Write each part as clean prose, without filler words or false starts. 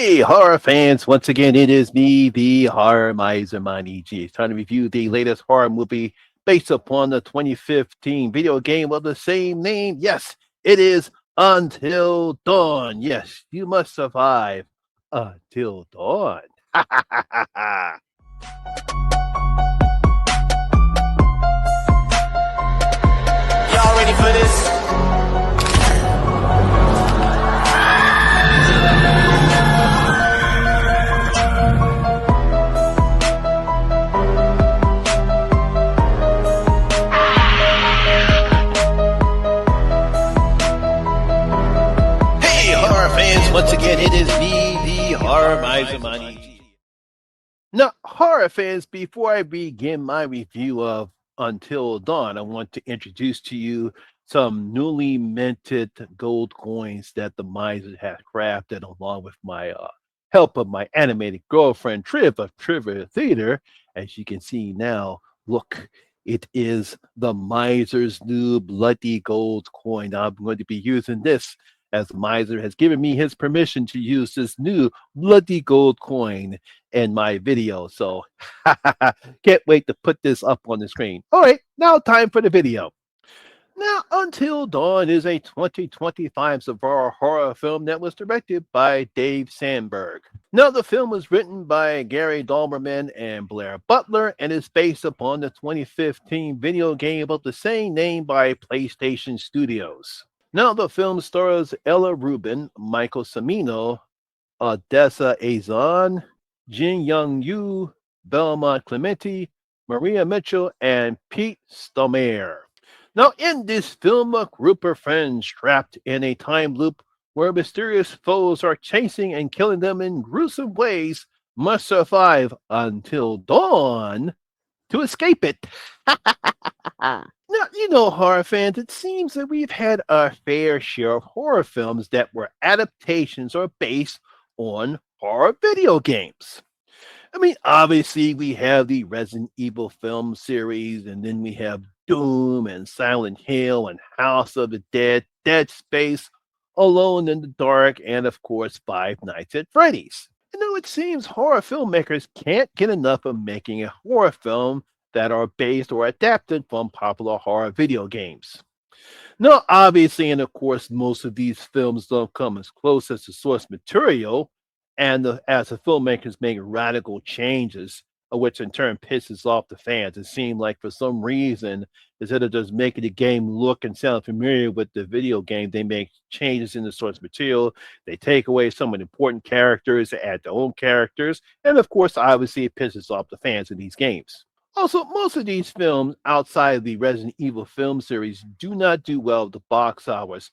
Hey, horror fans! Once again, it is me, the Horror Miser Money G. It's time to review the latest horror movie based upon the 2015 video game of the same name. Yes, it is Until Dawn. Yes, you must survive until dawn. Y'all ready for this? Hey, horror fans! Once again, it is me, the Horror Miser Money G. Now, horror fans, before I begin my review of Until Dawn, I want to introduce to you some newly minted gold coins that the miser has crafted along with my help of my animated girlfriend Triv of Trivia Theater. As you can see now, look, it is the miser's new bloody gold coin. I'm going to be using this as the miser has given me his permission to use this new bloody gold coin in my video. So can't wait to put this up on the screen. All right, now time for the video. Now, Until Dawn is a 2025 survival horror film that was directed by Dave Sandberg. Now, the film was written by Gary Dolberman and Blair Butler and is based upon the 2015 video game of the same name by PlayStation Studios. Now, the film stars Ella Rubin, Michael Cimino, Odessa Azan, Jin Young Yu, Belmont Clementi, Maria Mitchell, and Pete Stomare. Now, in this film, a group of friends trapped in a time loop where mysterious foes are chasing and killing them in gruesome ways must survive until dawn to escape it. Now, horror fans, it seems that we've had our fair share of horror films that were adaptations or based on horror video games. I mean, obviously, we have the Resident Evil film series, and then we have Doom and Silent Hill and House of the Dead, Dead Space, Alone in the Dark, and of course, Five Nights at Freddy's. It seems horror filmmakers can't get enough of making a horror film that are based or adapted from popular horror video games. Now, obviously, and of course, most of these films don't come as close as the source material, and as the filmmakers make radical changes, which in turn pisses off the fans. It seemed like for some reason, instead of just making the game look and sound familiar with the video game, they make changes in the source material. They take away some of the important characters, add their own characters, and of course, obviously, it pisses off the fans of these games. Also, most of these films outside of the Resident Evil film series do not do well at the box office,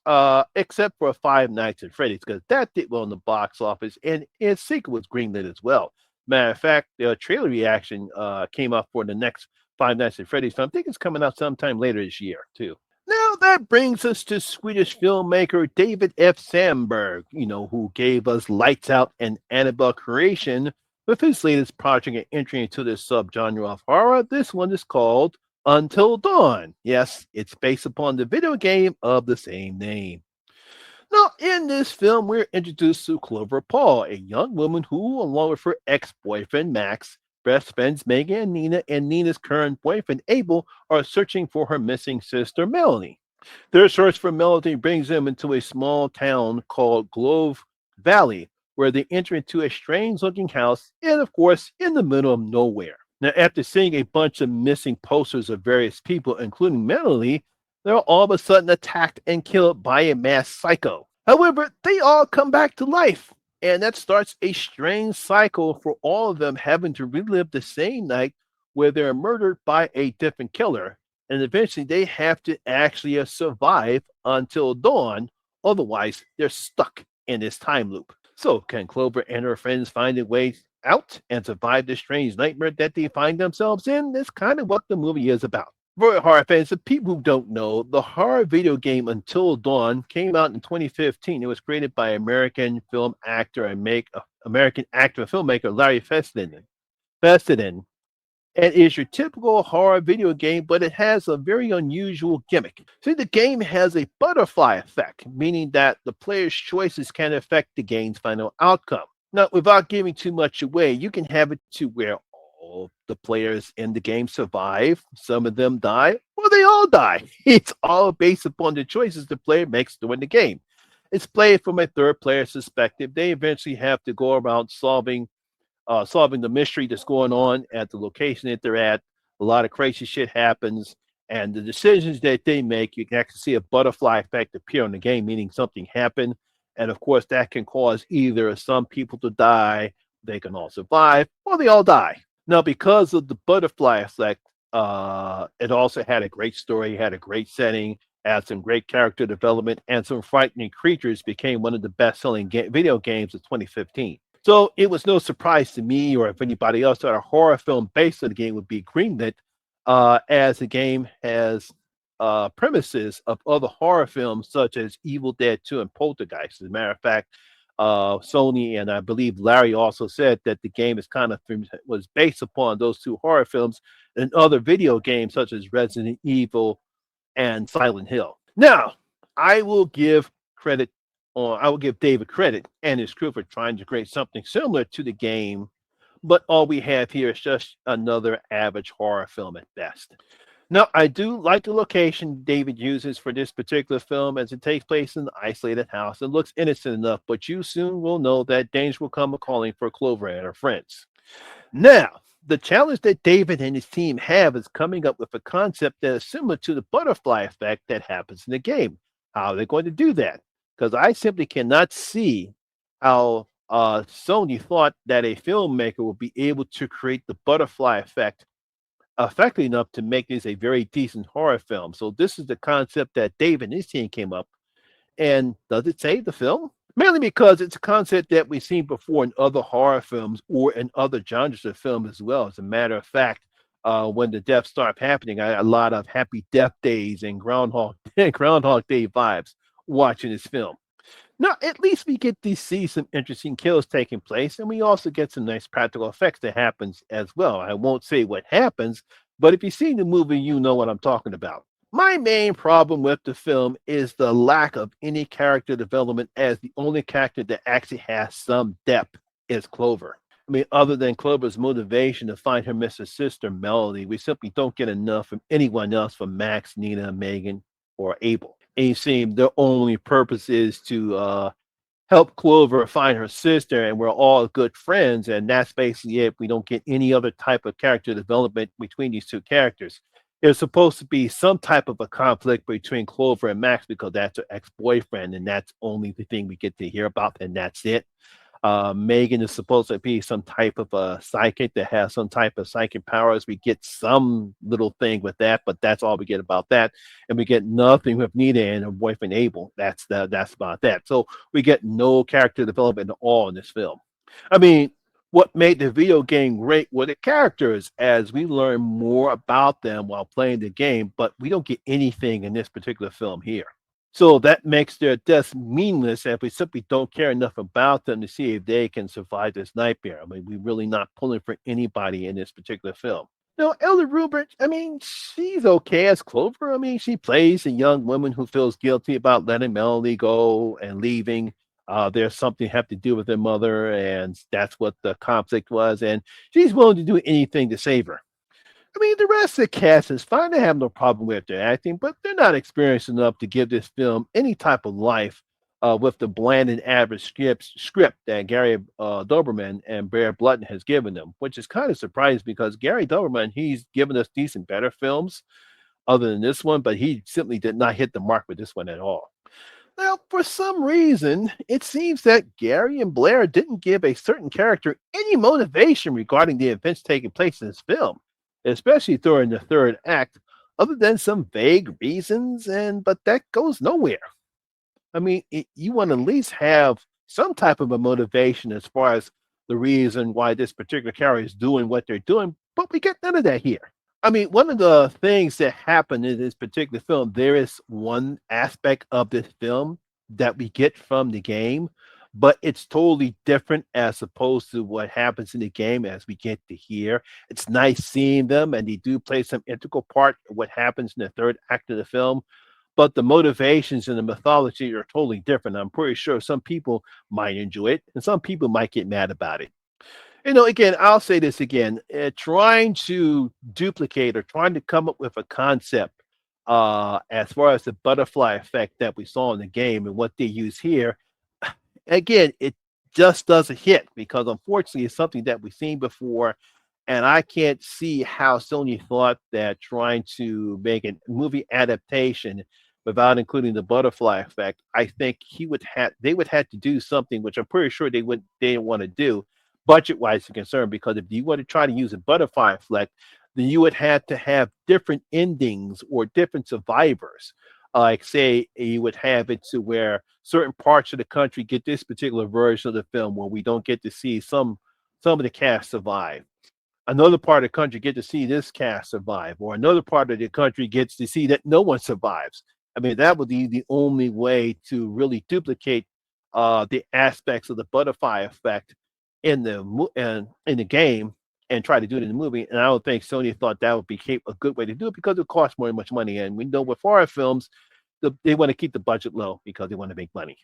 except for Five Nights at Freddy's, because that did well in the box office, and its sequel was greenlit as well. Matter of fact, the trailer reaction came up for the next Five Nights at Freddy's film. I think it's coming out sometime later this year, too. Now that brings us to Swedish filmmaker David F. Sandberg, who gave us Lights Out and Annabelle Creation. With his latest project and entry into this subgenre of horror, this one is called Until Dawn. Yes, it's based upon the video game of the same name. Now, in this film, we're introduced to Clover Paul, a young woman who, along with her ex-boyfriend Max, best friends Megan and Nina, and Nina's current boyfriend Abel, are searching for her missing sister Melanie. Their search for Melanie brings them into a small town called Glove Valley, where they enter into a strange-looking house, and of course, in the middle of nowhere. Now, after seeing a bunch of missing posters of various people, including Melanie, they're all of a sudden attacked and killed by a masked psycho. However, they all come back to life, and that starts a strange cycle for all of them having to relive the same night where they're murdered by a different killer, and eventually they have to actually survive until dawn, otherwise they're stuck in this time loop. So, can Clover and her friends find a way out and survive the strange nightmare that they find themselves in? That's kind of what the movie is about. For horror fans, the people who don't know, the horror video game Until Dawn came out in 2015. It was created by American film actor and American actor and filmmaker Larry Fessenden, and is your typical horror video game, but it has a very unusual gimmick. See, the game has a butterfly effect, meaning that the player's choices can affect the game's final outcome. Now, without giving too much away, you can have it to where all the players in the game survive, some of them die, or they all die. It's all based upon the choices the player makes during the game. It's played from a third player's perspective. They eventually have to go around solving the mystery that's going on at the location that they're at. A lot of crazy shit happens, and the decisions that they make, you can actually see a butterfly effect appear on the game, meaning something happened. And of course, that can cause either some people to die, they can all survive, or they all die. Now, because of the butterfly effect, it also had a great story, had a great setting, had some great character development, and some frightening creatures. Became one of the best-selling video games of 2015. So it was no surprise to me or if anybody else that a horror film based on the game would be greenlit, as the game has premises of other horror films such as Evil Dead 2 and Poltergeist. As a matter of fact, Sony and I believe Larry also said that the game is kind of was based upon those two horror films and other video games such as Resident Evil and Silent Hill. Now, I will give credit, or I will give David credit and his crew for trying to create something similar to the game, but all we have here is just another average horror film at best. Now, I do like the location David uses for this particular film as it takes place in an isolated house. It looks innocent enough, but you soon will know that danger will come a calling for Clover and her friends. Now, the challenge that David and his team have is coming up with a concept that is similar to the butterfly effect that happens in the game. How are they going to do that? Because I simply cannot see how Sony thought that a filmmaker would be able to create the butterfly effect effectively enough to make this a very decent horror film. So this is the concept that David and his team came up. And does it save the film? Mainly because it's a concept that we've seen before in other horror films or in other genres of film as well. As a matter of fact, when the deaths start happening, I had a lot of Happy Death Days and Groundhog Day vibes watching this film. Now, at least we get to see some interesting kills taking place, and we also get some nice practical effects that happens as well. I won't say what happens, but if you've seen the movie, you know what I'm talking about. My main problem with the film is the lack of any character development, as the only character that actually has some depth is Clover. I mean, other than Clover's motivation to find her missing sister, Melody, we simply don't get enough from anyone else from Max, Nina, Megan, or Abel. And you see, their only purpose is to help Clover find her sister, and we're all good friends. And that's basically it. We don't get any other type of character development between these two characters. There's supposed to be some type of a conflict between Clover and Max because that's her ex boyfriend, and that's only the thing we get to hear about, and that's it. Megan is supposed to be some type of a psychic that has some type of psychic powers. We get some little thing with that, but that's all we get about that. And we get nothing with Nita and her boyfriend Abel. That's about that. So we get no character development at all in this film. I mean, what made the video game great were the characters, as we learn more about them while playing the game, but we don't get anything in this particular film here. So that makes their deaths meaningless if we simply don't care enough about them to see if they can survive this nightmare. I mean, we're really not pulling for anybody in this particular film. Now, Elder Rubert, I mean, she's okay as Clover. I mean, she plays a young woman who feels guilty about letting Melody go and leaving. There's something have to do with her mother, and that's what the conflict was. And she's willing to do anything to save her. I mean, the rest of the cast is fine. I have no problem with their acting, but they're not experienced enough to give this film any type of life with the bland and average script that Gary Doberman and Bear Blutton has given them, which is kind of surprising because Gary Doberman, he's given us decent, better films other than this one, but he simply did not hit the mark with this one at all. Now, for some reason, it seems that Gary and Blair didn't give a certain character any motivation regarding the events taking place in this film, especially during the third act, other than some vague reasons, and but that goes nowhere. I mean, you want to at least have some type of a motivation as far as the reason why this particular character is doing what they're doing, but we get none of that here. I mean, one of the things that happened in this particular film, there is one aspect of this film that we get from the game, but it's totally different as opposed to what happens in the game as we get to hear. It's nice seeing them, and they do play some integral part of what happens in the third act of the film. but the motivations and the mythology are totally different. I'm pretty sure some people might enjoy it and some people might get mad about it. Again, I'll say this again, trying to duplicate or trying to come up with a concept as far as the butterfly effect that we saw in the game and what they use here, again, it just doesn't hit because unfortunately it's something that we've seen before. And I can't see how Sony thought that trying to make a movie adaptation without including the butterfly effect, I think they would have to do something which I'm pretty sure they didn't want to do budget wise and concerned, because if you want to try to use a butterfly effect, then you would have to have different endings or different survivors. Like say you would have it to where certain parts of the country get this particular version of the film where we don't get to see some of the cast survive, another part of the country get to see this cast survive, or another part of the country gets to see that no one survives. I mean, that would be the only way to really duplicate the aspects of the butterfly effect in the game and try to do it in the movie. And I don't think Sony thought that would be a good way to do it because it costs more much money. And we know with horror films, they want to keep the budget low because they want to make money.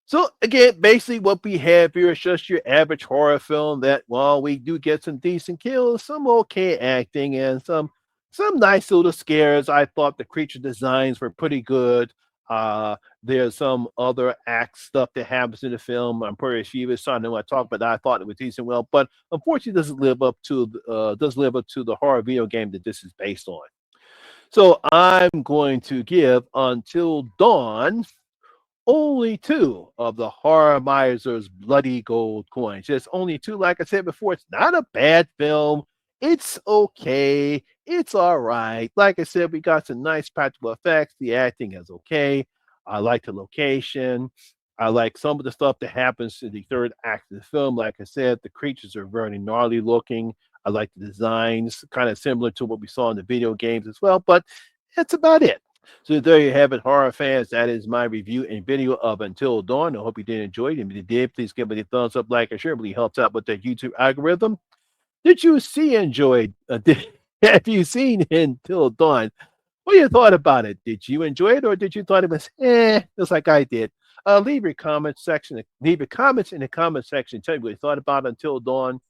So again, basically what we have here is just your average horror film that while we do get some decent kills, some okay acting, and some nice little scares. I thought the creature designs were pretty good. There's some other act stuff that happens in the film. I'm pretty sure you was trying to know what I talked about. I thought it was decent, well, but unfortunately doesn't live up to the horror video game that this is based on. So I'm going to give Until Dawn only two of the Horror Miser's bloody gold coins. Just only two. Like I said before, it's not a bad film. It's okay. It's all right. Like I said, we got some nice practical effects. The acting is okay. I like the location. I like some of the stuff that happens in the third act of the film. Like I said, the creatures are very gnarly looking. I like the designs, kind of similar to what we saw in the video games as well, but that's about it. So there you have it, horror fans. That is my review and video of Until Dawn. I hope you did enjoy it. And if you did, please give it a thumbs up, like, and share. It really helps out with the YouTube algorithm. Did you see enjoyed? Have you seen Until Dawn? What you thought about it? Did you enjoy it, or did you thought it was just like I did? Leave your comments section. Leave your comments in the comment section. Tell me what you thought about Until Dawn.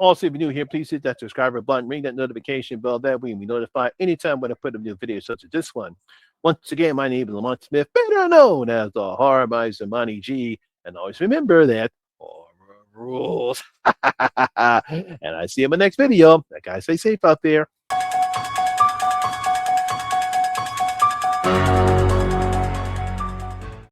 Also, if you're new here, please hit that subscriber button, ring that notification bell. That way, we notified anytime when I put a new video such as this one. Once again, my name is Lamont Smith, better known as the Horror Miser Money G. And always remember that horror rules. And I see you in my next video. That guy, stay safe out there.